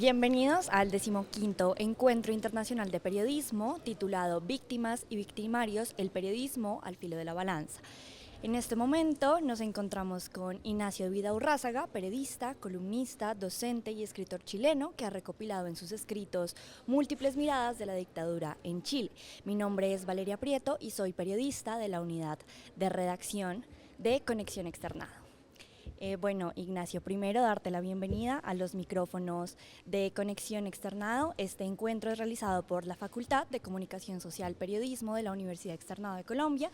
Bienvenidos al 15º Encuentro Internacional de Periodismo, titulado Víctimas y Victimarios, el periodismo al filo de la balanza. En este momento nos encontramos con Ignacio Vidaurrázaga, periodista, columnista, docente y escritor chileno que ha recopilado en sus escritos múltiples miradas de la dictadura en Chile. Mi nombre es Valeria Prieto y soy periodista de la unidad de redacción de Conexión Externado. Bueno, Ignacio, primero darte la bienvenida a los micrófonos de Conexión Externado. Este encuentro es realizado por la Facultad de Comunicación Social Periodismo de la Universidad Externado de Colombia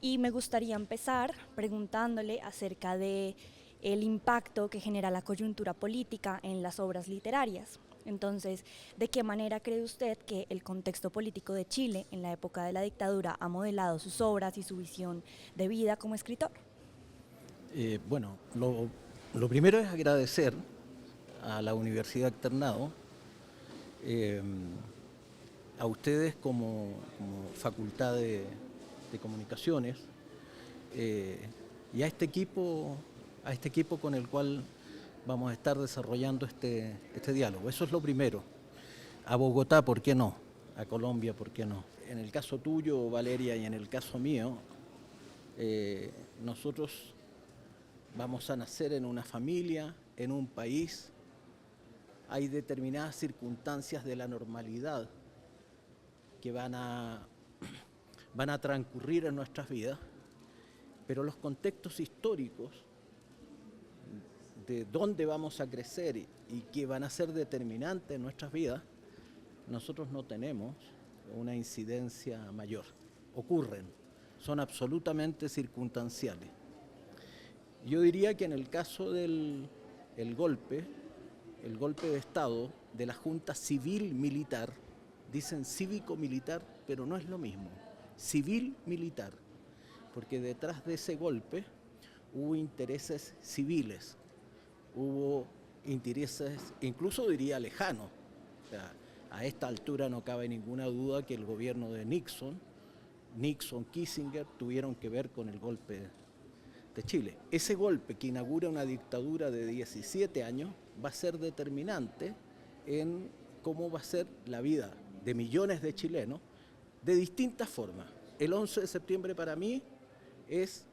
y me gustaría empezar preguntándole acerca de el impacto que genera la coyuntura política en las obras literarias. Entonces, ¿de qué manera cree usted que el contexto político de Chile en la época de la dictadura ha modelado sus obras y su visión de vida como escritor? Bueno, lo primero es agradecer a la Universidad Externado, a ustedes como Facultad de Comunicaciones y a este equipo con el cual vamos a estar desarrollando este diálogo. Eso es lo primero. A Bogotá, ¿por qué no? A Colombia, ¿por qué no? En el caso tuyo, Valeria, y en el caso mío, nosotros vamos a nacer en una familia, en un país. Hay determinadas circunstancias de la normalidad que van a transcurrir en nuestras vidas, pero los contextos históricos de dónde vamos a crecer y que van a ser determinantes en nuestras vidas, nosotros no tenemos una incidencia mayor. Ocurren, son absolutamente circunstanciales. Yo diría que en el caso del golpe de Estado de la Junta Civil-Militar, dicen cívico-militar, pero no es lo mismo, civil-militar, porque detrás de ese golpe hubo intereses civiles, hubo intereses, incluso diría lejanos. O sea, a esta altura no cabe ninguna duda que el gobierno de Nixon, Kissinger, tuvieron que ver con el golpe de Chile. Ese golpe que inaugura una dictadura de 17 años va a ser determinante en cómo va a ser la vida de millones de chilenos de distintas formas. El 11 de septiembre para mí es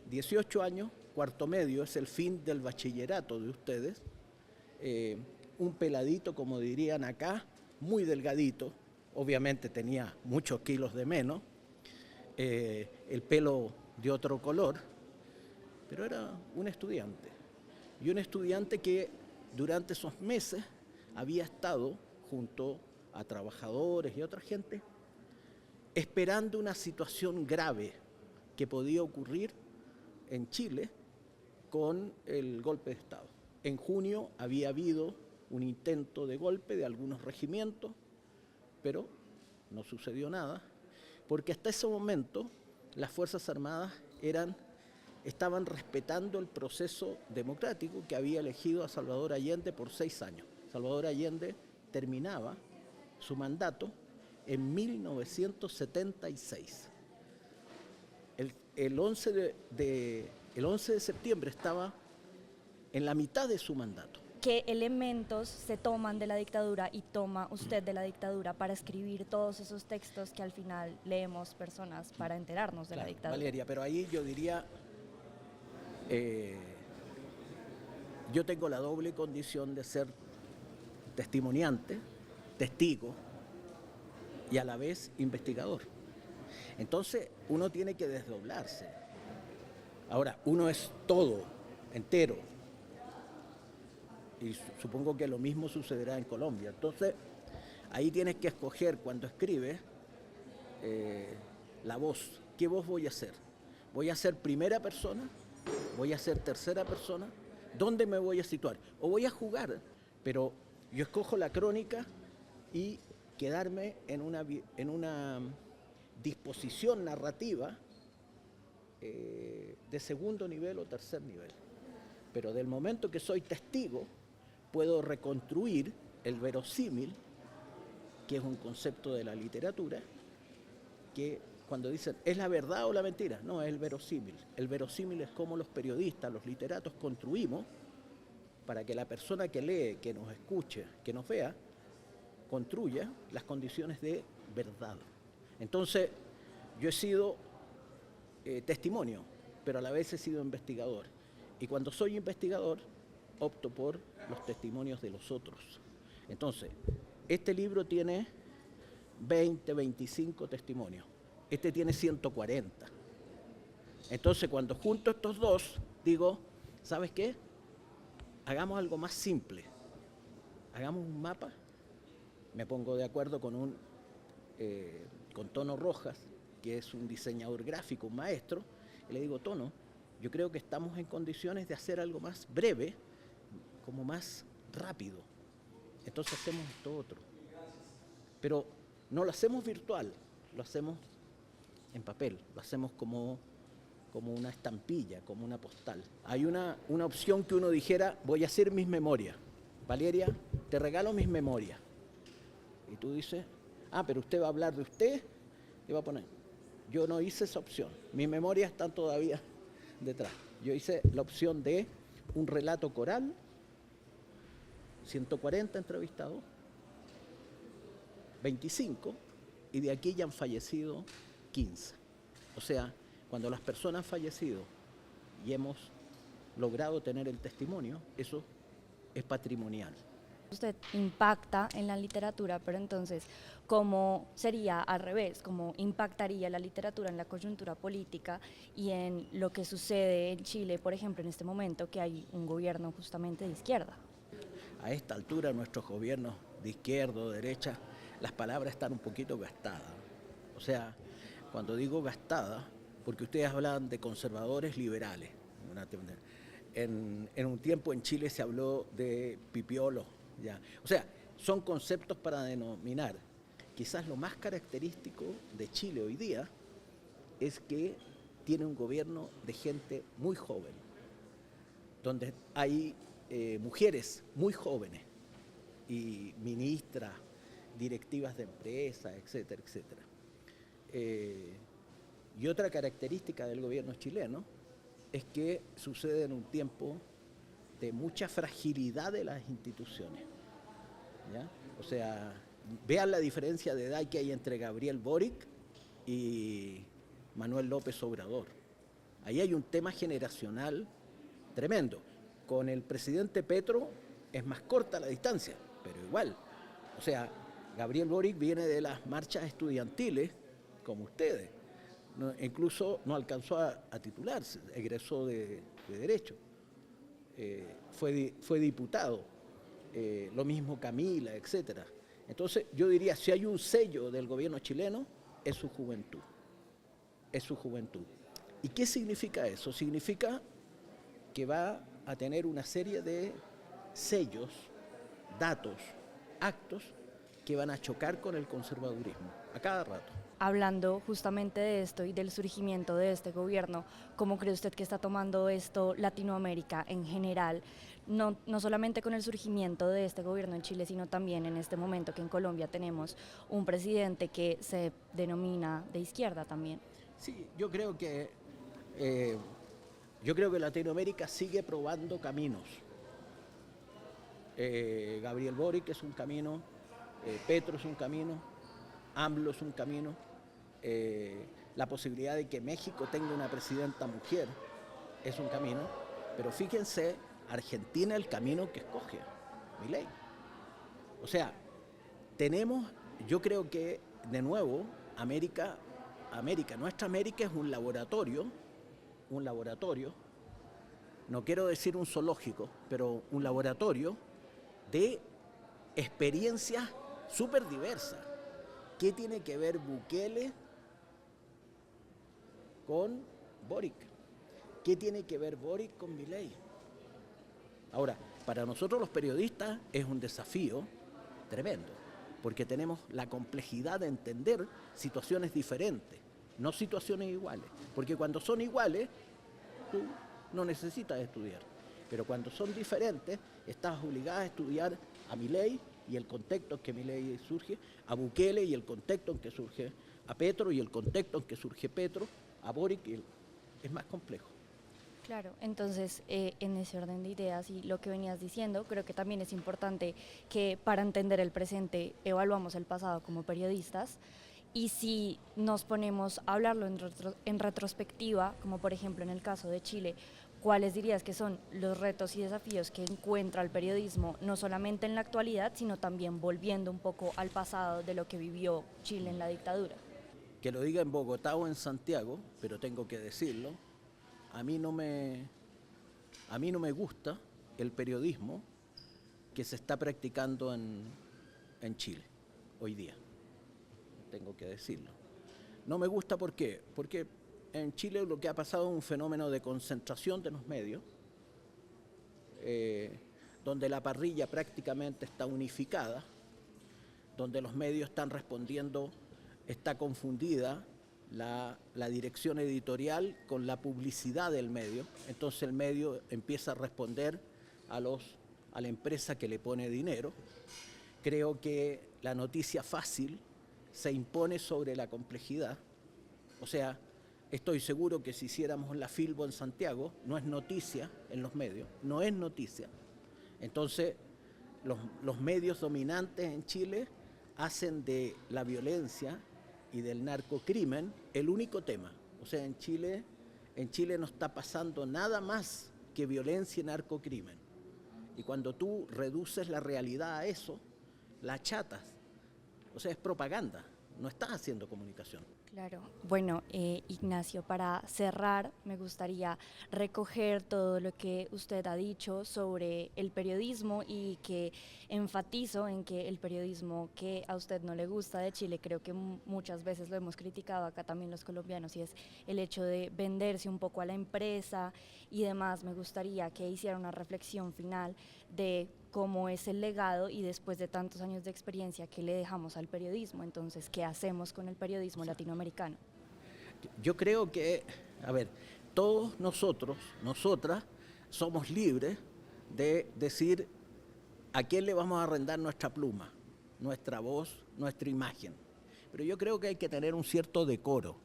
18 años, cuarto medio, es el fin del bachillerato de ustedes. Un peladito, como dirían acá, muy delgadito, obviamente tenía muchos kilos de menos, el pelo de otro color, pero era un estudiante, y un estudiante que durante esos meses había estado junto a trabajadores y otra gente esperando una situación grave que podía ocurrir en Chile con el golpe de Estado. En junio había habido un intento de golpe de algunos regimientos, pero no sucedió nada, porque hasta ese momento las Fuerzas Armadas estaban respetando el proceso democrático que había elegido a Salvador Allende por 6 años. Salvador Allende terminaba su mandato en 1976. El 11 de septiembre estaba en la mitad de su mandato. ¿Qué elementos se toman de la dictadura y toma usted de la dictadura para escribir todos esos textos que al final leemos personas para enterarnos de la dictadura? Valeria, pero ahí yo diría, yo tengo la doble condición de ser testimoniante, testigo y a la vez investigador. Entonces uno tiene que desdoblarse. Ahora, uno es todo, entero, y supongo que lo mismo sucederá en Colombia. Entonces, ahí tienes que escoger cuando escribes la voz. ¿Qué voz voy a hacer? ¿Voy a ser primera persona? ¿Voy a ser tercera persona? ¿Dónde me voy a situar? ¿O voy a jugar? Pero yo escojo la crónica y quedarme en una disposición narrativa de segundo nivel o tercer nivel. Pero del momento que soy testigo, puedo reconstruir el verosímil, que es un concepto de la literatura, que cuando dicen, ¿es la verdad o la mentira? No, es el verosímil. El verosímil es cómo los periodistas, los literatos construimos para que la persona que lee, que nos escuche, que nos vea, construya las condiciones de verdad. Entonces, yo he sido testimonio, pero a la vez he sido investigador. Y cuando soy investigador, opto por los testimonios de los otros. Entonces, este libro tiene 20, 25 testimonios. Este tiene 140. Entonces, cuando junto estos dos, digo, ¿sabes qué? Hagamos algo más simple. Hagamos un mapa. Me pongo de acuerdo con Tono Rojas, que es un diseñador gráfico, un maestro, y le digo, Tono, yo creo que estamos en condiciones de hacer algo más breve, como más rápido. Entonces hacemos esto otro. Pero no lo hacemos virtual, lo hacemos en papel, lo hacemos como una estampilla, como una postal. Hay una opción que uno dijera, voy a hacer mis memorias. Valeria, te regalo mis memorias. Y tú dices, pero usted va a hablar de usted, y va a poner. Yo no hice esa opción, mis memorias están todavía detrás. Yo hice la opción de un relato coral, 140 entrevistados, 25, y de aquí ya han fallecido 15. O sea, cuando las personas han fallecido y hemos logrado tener el testimonio, eso es patrimonial. Usted impacta en la literatura, pero entonces, ¿cómo sería al revés? ¿Cómo impactaría la literatura en la coyuntura política y en lo que sucede en Chile, por ejemplo, en este momento que hay un gobierno justamente de izquierda? A esta altura nuestros gobiernos de izquierda o derecha, las palabras están un poquito gastadas. O sea, cuando digo gastadas, porque ustedes hablan de conservadores liberales. En un tiempo en Chile se habló de pipiolo. Ya. O sea, son conceptos para denominar. Quizás lo más característico de Chile hoy día es que tiene un gobierno de gente muy joven, donde hay mujeres muy jóvenes y ministras, directivas de empresas, etcétera, etcétera. Y otra característica del gobierno chileno es que sucede en un tiempo de mucha fragilidad de las instituciones. ¿Ya? O sea, vean la diferencia de edad que hay entre Gabriel Boric y Manuel López Obrador. Ahí hay un tema generacional tremendo. Con el presidente Petro es más corta la distancia, pero igual. O sea, Gabriel Boric viene de las marchas estudiantiles, como ustedes. Incluso no alcanzó a titularse, egresó de Derecho. Fue diputado, lo mismo Camila, etcétera. Entonces yo diría, si hay un sello del gobierno chileno, es su juventud, es su juventud. ¿Y qué significa eso? Significa que va a tener una serie de sellos, datos, actos que van a chocar con el conservadurismo a cada rato. Hablando justamente de esto y del surgimiento de este gobierno, ¿cómo cree usted que está tomando esto Latinoamérica en general? No solamente con el surgimiento de este gobierno en Chile, sino también en este momento que en Colombia tenemos un presidente que se denomina de izquierda también. Sí, yo creo que Latinoamérica sigue probando caminos. Gabriel Boric es un camino, Petro es un camino, AMLO es un camino, la posibilidad de que México tenga una presidenta mujer es un camino, pero fíjense, Argentina el camino que escoge, Milei. O sea, yo creo que de nuevo, nuestra América es un laboratorio, no quiero decir un zoológico, pero un laboratorio de experiencias súper diversas. ¿Qué tiene que ver Bukele con Boric? ¿Qué tiene que ver Boric con Milei? Ahora, para nosotros los periodistas es un desafío tremendo, porque tenemos la complejidad de entender situaciones diferentes, no situaciones iguales, porque cuando son iguales, tú no necesitas estudiar, pero cuando son diferentes, estás obligado a estudiar a Milei y el contexto en que Milei surge, a Bukele y el contexto en que surge, a Petro y el contexto en que surge Petro, a Boric, es más complejo. Claro, entonces en ese orden de ideas y lo que venías diciendo, creo que también es importante que para entender el presente evaluamos el pasado como periodistas y si nos ponemos a hablarlo en retrospectiva, como por ejemplo en el caso de Chile, ¿cuáles dirías que son los retos y desafíos que encuentra el periodismo, no solamente en la actualidad, sino también volviendo un poco al pasado de lo que vivió Chile en la dictadura? Que lo diga en Bogotá o en Santiago, pero tengo que decirlo, a mí no me, a mí no me gusta el periodismo que se está practicando en Chile hoy día, tengo que decirlo. No me gusta, ¿por qué? Porque en Chile lo que ha pasado es un fenómeno de concentración de los medios, donde la parrilla prácticamente está unificada, donde los medios están respondiendo, está confundida la dirección editorial con la publicidad del medio, entonces el medio empieza a responder a la empresa que le pone dinero. Creo que la noticia fácil se impone sobre la complejidad, o sea, estoy seguro que si hiciéramos la Filbo en Santiago, no es noticia en los medios, no es noticia. Entonces, los medios dominantes en Chile hacen de la violencia y del narcocrimen el único tema. O sea, en Chile no está pasando nada más que violencia y narcocrimen. Y cuando tú reduces la realidad a eso, la achatas. O sea, es propaganda, no estás haciendo comunicación. Claro. Bueno, Ignacio, para cerrar, me gustaría recoger todo lo que usted ha dicho sobre el periodismo y que enfatizo en que el periodismo que a usted no le gusta de Chile, creo que muchas veces lo hemos criticado acá también los colombianos, y es el hecho de venderse un poco a la empresa y demás. Me gustaría que hiciera una reflexión final de cómo es el legado y después de tantos años de experiencia que le dejamos al periodismo. Entonces, ¿qué hacemos con el periodismo latinoamericano? Yo creo que, a ver, todos nosotros, nosotras, somos libres de decir a quién le vamos a arrendar nuestra pluma, nuestra voz, nuestra imagen. Pero yo creo que hay que tener un cierto decoro.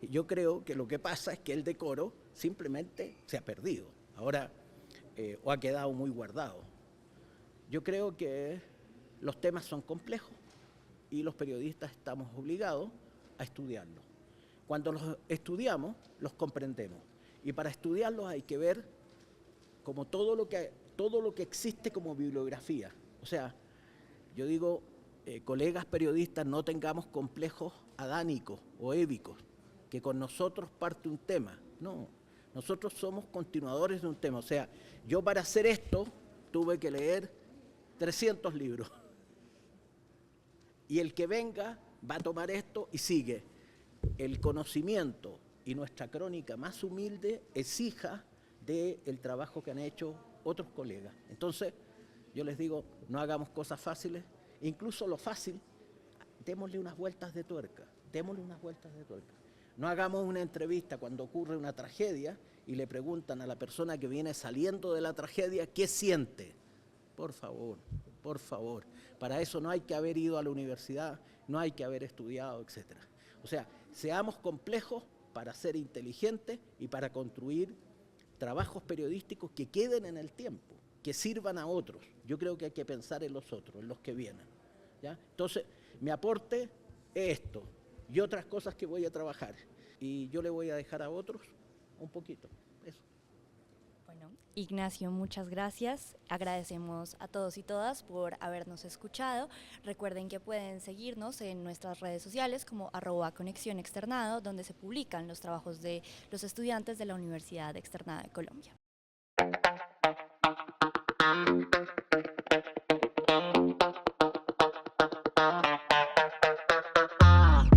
Yo creo que lo que pasa es que el decoro simplemente se ha perdido. Ahora, o ha quedado muy guardado. Yo creo que los temas son complejos y los periodistas estamos obligados a estudiarlos. Cuando los estudiamos, los comprendemos. Y para estudiarlos hay que ver como todo lo que existe como bibliografía. O sea, yo digo, colegas periodistas, no tengamos complejos adánicos o évicos, que con nosotros parte un tema. No, nosotros somos continuadores de un tema. O sea, yo para hacer esto tuve que leer 300 libros. Y el que venga va a tomar esto y sigue. El conocimiento y nuestra crónica más humilde es hija del trabajo que han hecho otros colegas. Entonces, yo les digo, no hagamos cosas fáciles, incluso lo fácil, démosle unas vueltas de tuerca, démosle unas vueltas de tuerca. No hagamos una entrevista cuando ocurre una tragedia y le preguntan a la persona que viene saliendo de la tragedia qué siente. Por favor, por favor. Para eso no hay que haber ido a la universidad, no hay que haber estudiado, etc. O sea, seamos complejos para ser inteligentes y para construir trabajos periodísticos que queden en el tiempo, que sirvan a otros. Yo creo que hay que pensar en los otros, en los que vienen, ¿ya? Entonces, mi aporte es esto y otras cosas que voy a trabajar. Y yo le voy a dejar a otros un poquito, eso. Bueno, Ignacio, muchas gracias. Agradecemos a todos y todas por habernos escuchado. Recuerden que pueden seguirnos en nuestras redes sociales como @Conexión Externado, donde se publican los trabajos de los estudiantes de la Universidad Externada de Colombia.